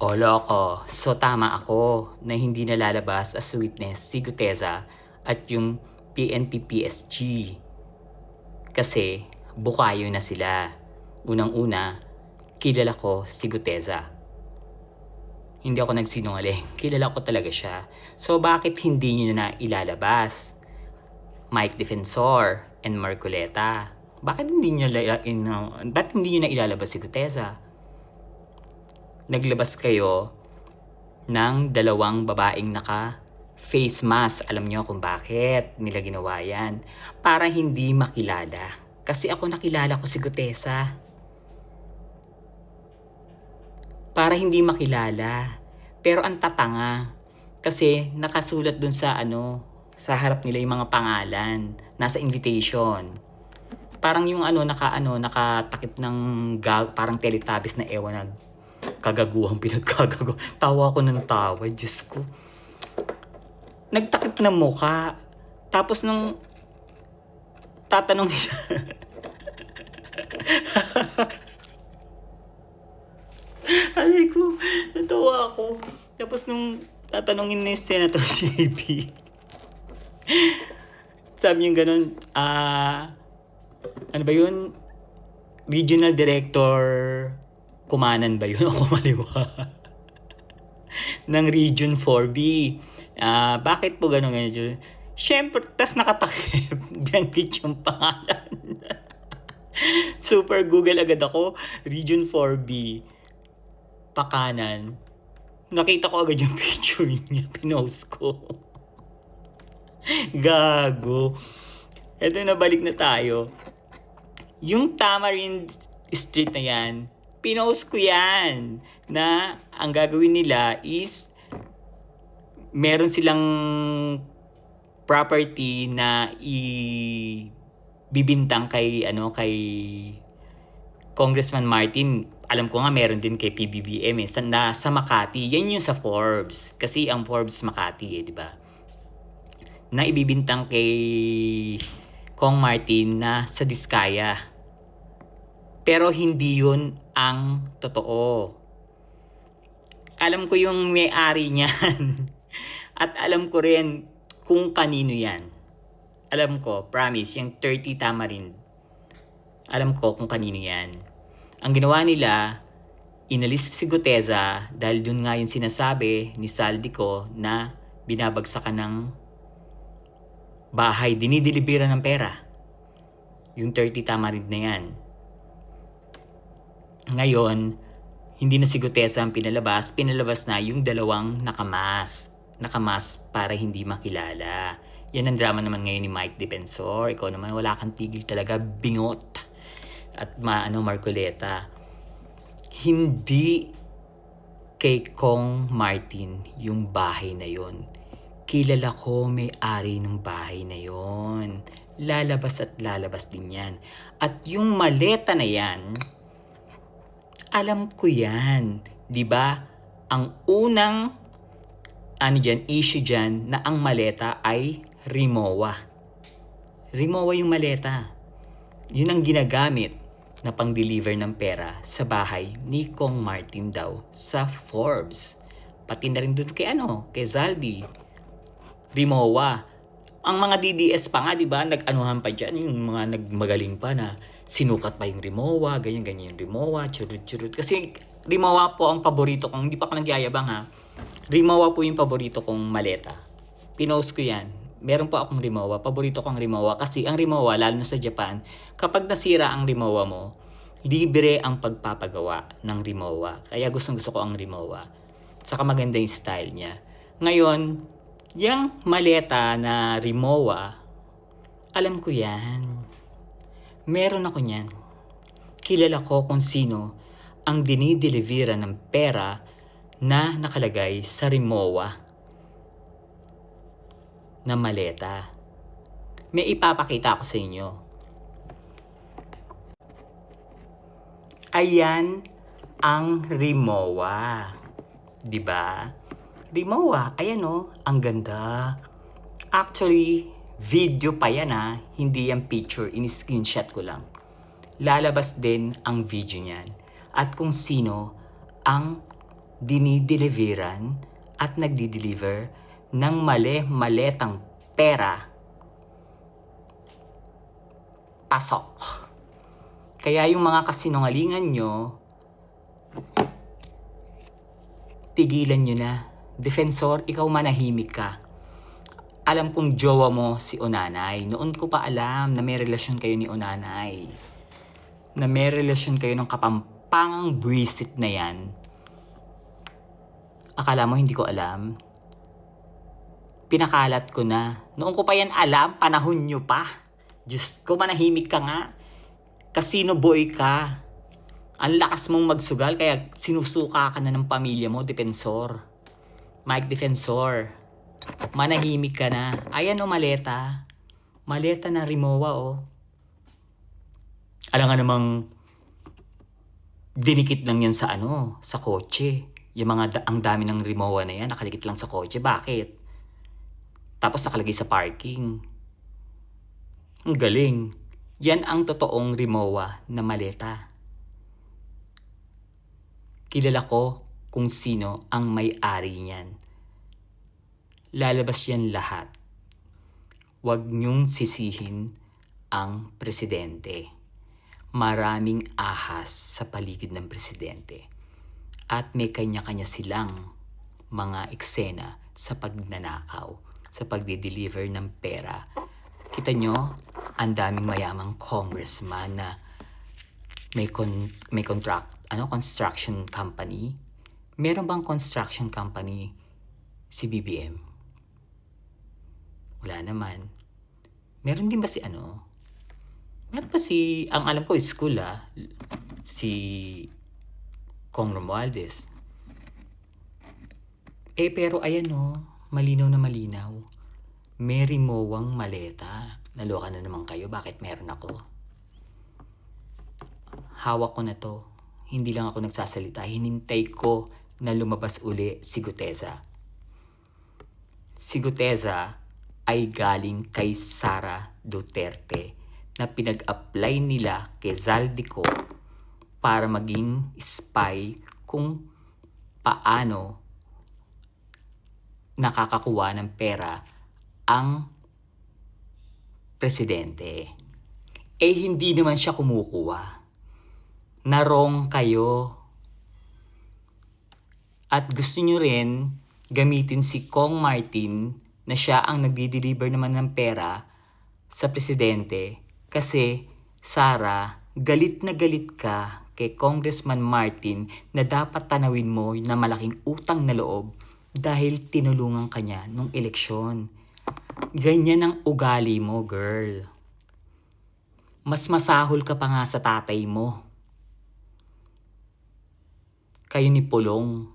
O loko, so tama ako na hindi nalalabas as witness si Guteza at yung PNP-PSG kasi bukayo na sila. Unang-una, kilala ko si Guteza. Hindi ako nagsinungaling, kilala ko talaga siya. So bakit hindi nyo na ilalabas? Mike Defensor and Marcoleta. Bakit hindi nyo na ilalabas si Guteza? Naglabas kayo ng dalawang babaeng naka face mask. Alam niyo kung bakit nila ginawa yan? Para hindi makilala. Kasi ako nakilala ko si Guteza. Para hindi makilala. Pero ang tatanga. Kasi nakasulat dun sa sa harap nila yung mga pangalan. Nasa invitation. Parang yung nakatakip ng parang Teletubbies na ewan na kagaguhang pinagkagago. Tawa ko ng tawa, Diyos ko. Nagtakip na mukha. Tapos nung tatanong Alay ko, natawa ako. Tapos nung tatanungin ni Senator JP, sabi niya ganun, ano ba yun? Regional Director Kumanan ba yun? O Kumaliwa? Ng Region 4B. Bakit po ganun ganyan? Siyempre, tas nakatakip. Banggit yung pangalan. Super Google agad ako. Region 4B. Pakanan. Nakita ko agad yung picture niya. Pinost ko. Gago. Eto na, balik na tayo. Yung Tamarind Street na yan, pinost ko yan. Na ang gagawin nila is meron silang property na ibibintang kay Congressman Martin. Alam ko nga meron din kay PBBM sa Makati. Yan yung sa Forbes. Kasi ang Forbes Makati di ba? Na ibibintang kay Kong Martin na sa Diskaya. Pero hindi yun ang totoo. Alam ko yung may-ari niyan. At alam ko rin kung kanino yan. Alam ko, promise, yung 30 Tamarind. Alam ko kung kanino yan. Ang ginawa nila, inalis si Guteza dahil dun nga yung sinasabi ni Saldico na binabagsakan ng bahay, dinideliveran ng pera. Yung 30 Tamarind na yan. Ngayon, hindi na si Guteza ang pinalabas na yung dalawang nakamas para hindi makilala. Yan ang drama naman ngayon ni Mike Defensor. Ikaw naman, wala kang tigil talaga, bingot. At Marcoleta. Hindi kay Kong Martin yung bahay na yon. Kilala ko may-ari ng bahay na yon. Lalabas at lalabas din yan. At yung maleta na yan, alam ko yan. Diba? Ang unang issue dyan na ang maleta ay Rimowa. Rimowa yung maleta. Yun ang ginagamit na pang-deliver ng pera sa bahay ni Kong Martin daw sa Forbes. Pati na rin doon kay Zaldi. Rimowa. Ang mga DDS pa nga, di ba, nag-anuhan pa dyan, yung mga nagmagaling pa na sinukat pa yung Rimowa, ganyan yung Rimowa, churut-churut. Kasi Rimowa po ang paborito kong, hindi pa ako nagyayabang ha, Rimowa po yung paborito kong maleta. Pinost ko yan. Meron po akong Rimowa. Paborito kong Rimowa. Kasi ang Rimowa, lalo na sa Japan, kapag nasira ang Rimowa mo, libre ang pagpapagawa ng Rimowa. Kaya gusto ko ang Rimowa. Saka maganda yung style niya. Ngayon, yung maleta na Rimowa, alam ko yan. Meron ako niyan. Kilala ko kung sino ang dinideliveran ng pera na nakalagay sa Rimowa na maleta. May ipapakita ko sa inyo. Ayan ang Rimowa. Diba? Rimowa, ayan ang ganda. Actually, video pa yan hindi yung picture, in-screenshot ko lang. Lalabas din ang video niyan. At kung sino ang dinideliveran at nagdi-deliver ng maletang pera pasok. Kaya yung mga kasinungalingan nyo, tigilan nyo na. Defensor, ikaw manahimik ka. Alam kong jowa mo si Onanay. Noon ko pa alam na may relasyon kayo ni Onanay. Na may relasyon kayo ng kapampangang buwisit na yan. Akala mo hindi ko alam? Pinakalat ko na. Noon ko pa yan alam, panahon nyo pa. Diyos ko, manahimik ka nga. Casino boy ka. Ang lakas mong magsugal kaya sinusuka ka na ng pamilya mo, Defensor. Mike Defensor. Manahimik ka na. Ayan o, maleta. Maleta na Rimowa o. Alam nga namang dinikit lang yan sa sa kotse. Yung ang dami ng Rimowa na yan, nakalikit lang sa kotse. Bakit? Tapos nakalagay sa parking. Ang galing. Yan ang totoong Rimowa na maleta. Kilala ko kung sino ang may-ari niyan. Lalabas yan lahat. Huwag niyong sisihin ang presidente. Maraming ahas sa paligid ng presidente. At may kanya-kanya silang mga eksena sa pagnanakaw, sa pagde-deliver ng pera. Kita nyo, ang daming mayamang congressman na may construction company. Meron bang construction company si BBM? Wala naman. Meron din ba si Meron pa ang alam ko school si Kong Romualdez. Pero ayan malinaw na malinaw. May Rimowang maleta. Naloka na naman kayo, bakit meron ako? Hawak ko na to. Hindi lang ako nagsasalita. Hinintay ko na lumabas uli si Guteza. Si Guteza ay galing kay Sara Duterte na pinag-apply nila kay Zaldico para maging spy kung paano nakakakuha ng pera ang presidente. Hindi naman siya kumukuha. Narong kayo. At gusto nyo rin gamitin si Kong Martin na siya ang nagdi-deliver naman ng pera sa presidente kasi Sara, galit na galit ka kay Congressman Martin na dapat tanawin mo na malaking utang na loob dahil tinulungan ka niya nung eleksyon. Ganyan ang ugali mo, girl. Mas masahol ka pa nga sa tatay mo. Kayo ni Pulong.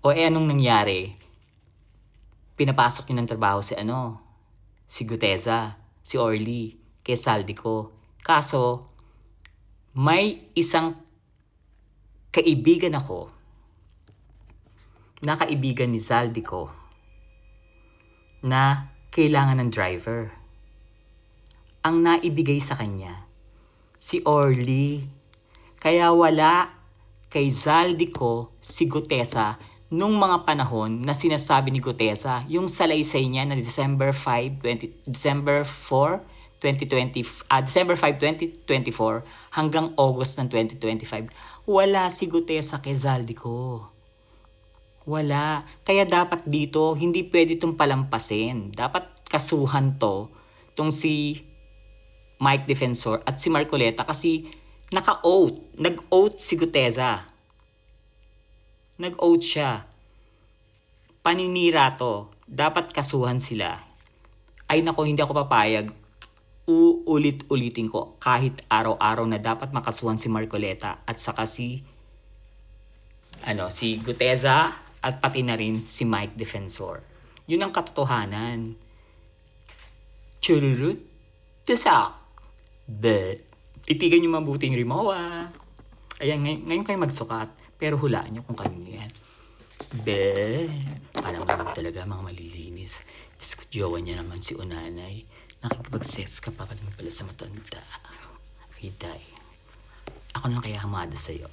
Anong nangyari? Pinapasok niyo ng trabaho si Guteza, si Orly, kay Zaldico. Kaso, may isang kaibigan ako na kaibigan ni Zaldico na kailangan ng driver. Ang naibigay sa kanya, si Orly. Kaya wala kay Zaldico si Guteza nung mga panahon na sinasabi ni Guteza, yung salaysay niya na December 5, 2024 hanggang August ng 2025, wala si Guteza kay Zaldico. Wala. Kaya dapat dito, hindi pwede itong palampasin. Dapat kasuhan tong si Mike Defensor at si Marcoleta kasi nag-oath si Guteza. Nag-oath siya. Paninira to. Dapat kasuhan sila. Ay nako, hindi ako papayag. Uulit-ulitin ko kahit araw-araw na dapat makasuhan si Marcoleta at saka si Guteza at pati na rin si Mike Defensor. Yun ang katotohanan. Chururut, tusak. But, titigan nyo mabuting Rimowa. Ayan, ngayon kayo magsukat. Pero hulaan nyo kung kanino yan. Alam naman talaga mga malilinis. Diyos ko, jowa niya naman si Onanay. Nakikipag-sex ka pa pala sa matanda. Riday. Ako na kaya hamada sa'yo.